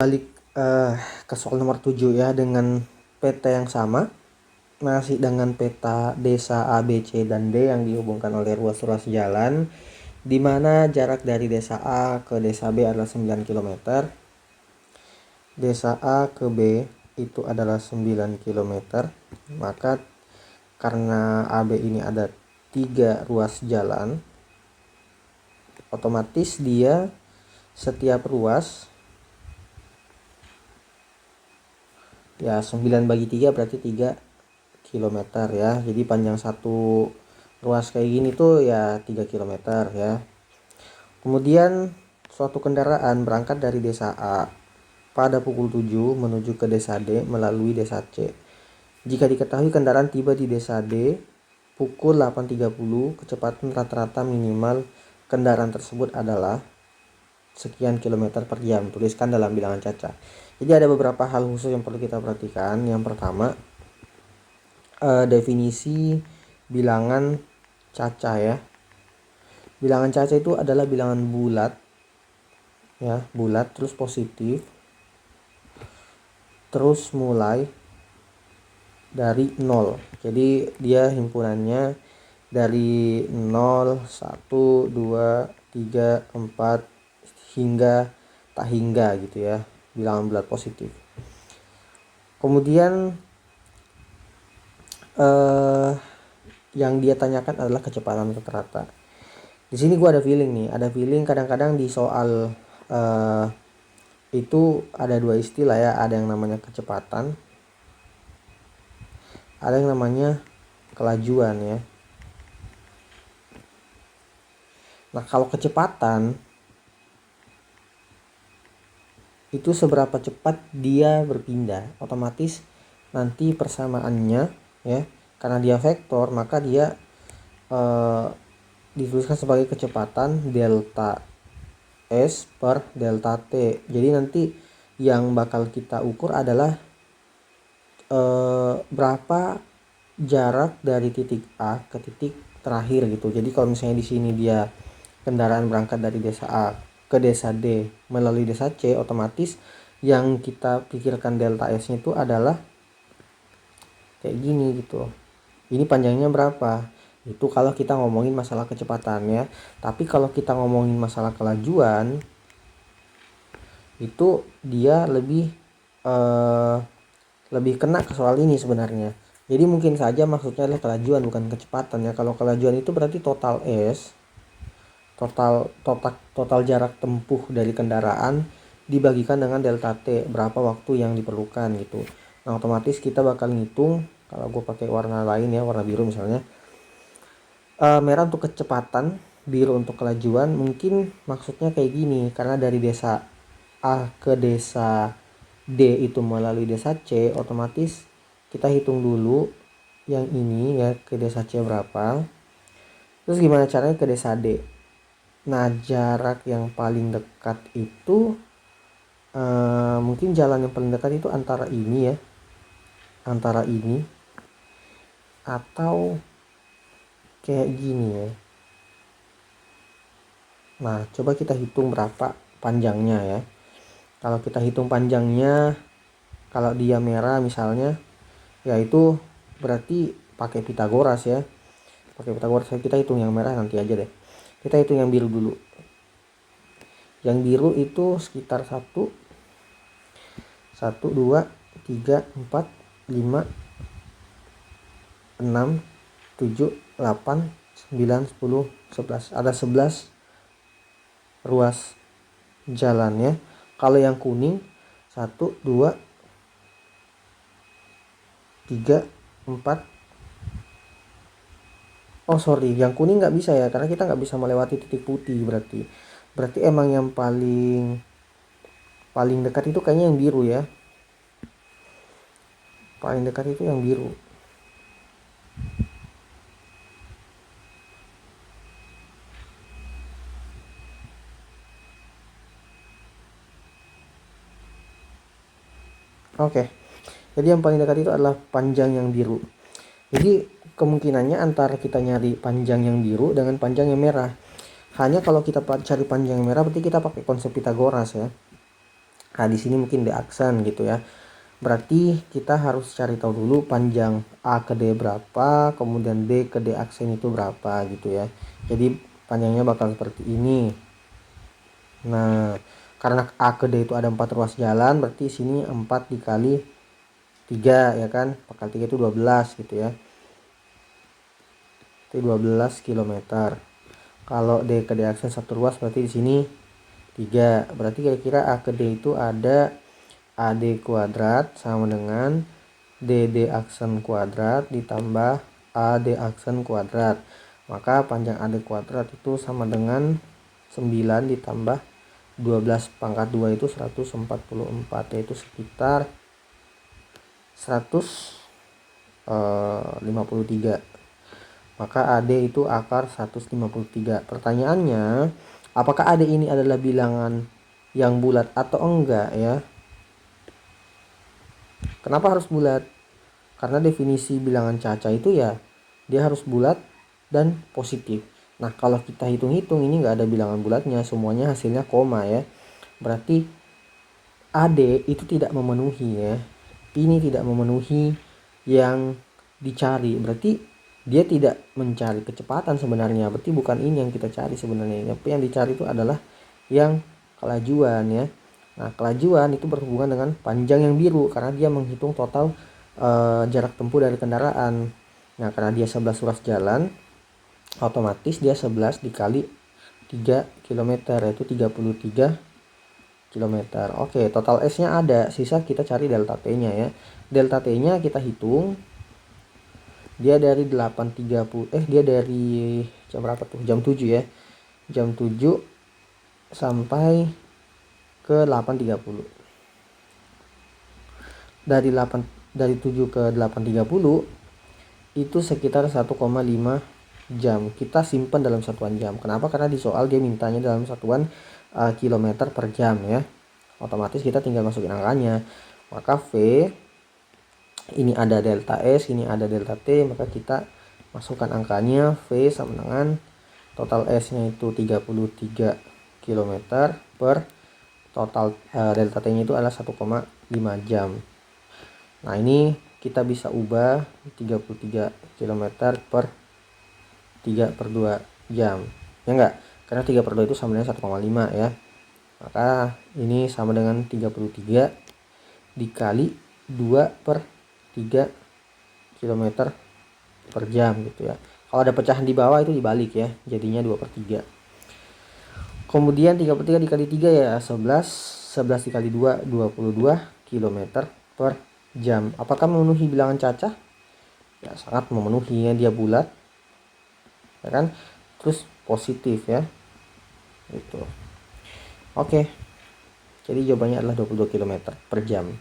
Balik ke soal nomor 7 ya, dengan peta yang sama, masih dengan peta desa A, B, C, dan D yang dihubungkan oleh ruas-ruas jalan, di mana jarak dari desa A ke desa B adalah 9 km, desa A ke B itu adalah 9 km, maka karena AB ini ada 3 ruas jalan, otomatis dia setiap ruas ya 9 bagi 3 berarti 3 km ya. Jadi panjang satu ruas kayak gini tuh ya 3 km ya. Kemudian suatu kendaraan berangkat dari desa A pada pukul 7 menuju ke desa D melalui desa C. Jika diketahui kendaraan tiba di desa D pukul 8.30, kecepatan rata-rata minimal kendaraan tersebut adalah sekian kilometer per jam. Tuliskan dalam bilangan caca. Jadi ada beberapa hal khusus yang perlu kita perhatikan. Yang pertama, definisi bilangan caca ya. Bilangan caca itu adalah bilangan bulat ya, bulat terus positif, terus mulai dari 0. Jadi dia himpunannya dari 0, 1, 2, 3, 4 hingga tak hingga gitu ya, bilangan bulat positif. Kemudian yang dia tanyakan adalah kecepatan rata-rata. Di sini gue ada feeling kadang-kadang di soal itu ada dua istilah ya, ada yang namanya kecepatan, ada yang namanya kelajuan ya. Nah, kalau kecepatan itu seberapa cepat dia berpindah, otomatis nanti persamaannya ya, karena dia vektor maka dia dituliskan sebagai kecepatan delta S per delta T. Jadi nanti yang bakal kita ukur adalah berapa jarak dari titik A ke titik terakhir gitu. Jadi kalau misalnya di sini dia kendaraan berangkat dari desa A ke desa D melalui desa C, otomatis yang kita pikirkan delta S-nya itu adalah kayak gini gitu. Ini panjangnya berapa? Itu kalau kita ngomongin masalah kecepatan ya. Tapi kalau kita ngomongin masalah kelajuan, itu dia lebih kena ke soal ini sebenarnya. Jadi mungkin saja maksudnya adalah kelajuan bukan kecepatan ya. Kalau kelajuan itu berarti total S, total jarak tempuh dari kendaraan dibagikan dengan delta T, berapa waktu yang diperlukan gitu. Nah, otomatis kita bakal ngitung, kalau gue pakai warna lain ya, warna biru misalnya, merah untuk kecepatan, biru untuk kelajuan. Mungkin maksudnya kayak gini, karena dari desa A ke desa D itu melalui desa C, otomatis kita hitung dulu yang ini ya, ke desa C berapa, terus gimana caranya ke desa D. Nah, jarak yang paling dekat itu mungkin jalan yang paling dekat itu antara ini ya, antara ini atau kayak gini ya. Nah, coba kita hitung berapa panjangnya ya. Kalau kita hitung panjangnya, kalau dia merah misalnya, ya itu berarti pakai Pitagoras ya. Pakai Pitagoras, kita hitung yang merah nanti aja deh. Kita hitung yang biru dulu. Yang biru itu sekitar 1, 2, 3, 4, 5, 6, 7, 8, 9, 10, 11. Ada 11 ruas jalannya. Kalau yang kuning 1, 2, 3, 4. Oh sorry, yang kuning nggak bisa ya, karena kita nggak bisa melewati titik putih. Berarti emang yang paling dekat itu kayaknya yang biru ya. Paling dekat itu yang biru. Oke. Jadi yang paling dekat itu adalah panjang yang biru. Jadi kemungkinannya antara kita nyari panjang yang biru dengan panjang yang merah. Hanya kalau kita cari panjang yang merah berarti kita pakai konsep Pitagoras ya. Nah, di sini mungkin D aksen gitu ya. Berarti kita harus cari tahu dulu panjang A ke D berapa, kemudian D ke D aksen itu berapa gitu ya. Jadi panjangnya bakal seperti ini. Nah, karena A ke D itu ada 4 ruas jalan, berarti sini 4 dikali 3 ya kan. Pangkal 3 itu 12 gitu ya. Itu 12 km. Kalau D ke D aksen satu ruas berarti di sini 3. Berarti kira-kira A ke D itu ada AD kuadrat sama dengan DD aksen kuadrat ditambah AD aksen kuadrat. Maka panjang AD kuadrat itu sama dengan 9 ditambah 12 pangkat 2 itu 144, yaitu sekitar 153. Maka AD itu akar 153. Pertanyaannya, apakah AD ini adalah bilangan yang bulat atau enggak ya? Kenapa harus bulat? Karena definisi bilangan caca itu ya dia harus bulat dan positif. Nah, kalau kita hitung-hitung ini nggak ada bilangan bulatnya, semuanya hasilnya koma ya. Berarti AD itu tidak memenuhi ya. Ini tidak memenuhi yang dicari. Berarti dia tidak mencari kecepatan sebenarnya. Berarti bukan ini yang kita cari sebenarnya. Yang dicari itu adalah yang kelajuan ya. Nah, kelajuan itu berhubungan dengan panjang yang biru karena dia menghitung total jarak tempuh dari kendaraan. Nah, karena dia 11 ruas jalan, otomatis dia 11 dikali 3 km yaitu 33 km. Oke, total S-nya ada, sisa kita cari delta T-nya ya. Delta T-nya kita hitung. Dia dari 8.30 dia dari jam berapa tuh? Jam 7 ya. Jam 7 sampai ke 8.30. Dari 7 ke 8.30 itu sekitar 1,5 jam. Kita simpan dalam satuan jam. Kenapa? Karena di soal dia mintanya dalam satuan kilometer per jam ya. Otomatis kita tinggal masukin angkanya. Maka V ini ada delta S, ini ada delta T, maka kita masukkan angkanya. V sama dengan total S-nya itu 33 km per total delta T-nya itu adalah 1,5 jam. Nah, ini kita bisa ubah 33 km per 3/2 jam. Ya enggak? Karena 3/2 itu sama dengan 1,5 ya. Maka ini sama dengan 33 dikali 2/3 km per jam gitu ya. Kalau ada pecahan di bawah itu dibalik ya. Jadinya 2/3. Kemudian 3/3 dikali 3 ya 11. 11 dikali 2 22 km per jam. Apakah memenuhi bilangan cacah? Ya, sangat memenuhi ya, dia bulat. Ya kan? Terus positif ya. Itu. Oke. Jadi jawabannya adalah 22 km per jam.